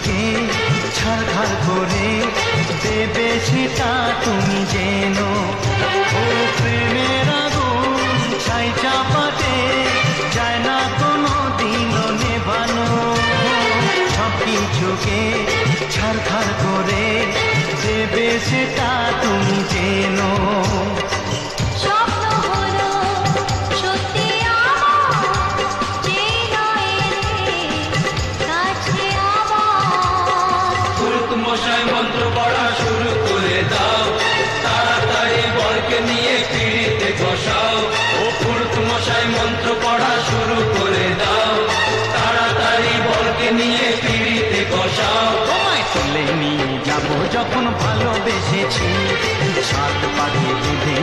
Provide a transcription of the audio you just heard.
ঝুঁকে ছারখার করে দেবে সেটা তুমি যেন। ও প্রেমের আগুন ছাই চাপাতে যায় না কোনো দিনও নেভানো। সব কিছুকে ছারখার করে দেবে সেটা তুমি যেন। মশাই মন্ত্র পড়া শুরু করে দাও, তাড়াতাড়ি বরকে নিয়ে পিড়িতে বসাও। ও পুরুত মশাই মন্ত্র পড়া শুরু করে দাও, তাড়াতাড়ি বরকে নিয়ে পিড়িতে বসাও। তোমায় তুলে নিয়ে যাবো যখন ভালোবেসেছি, সাত পাখি বেঁধে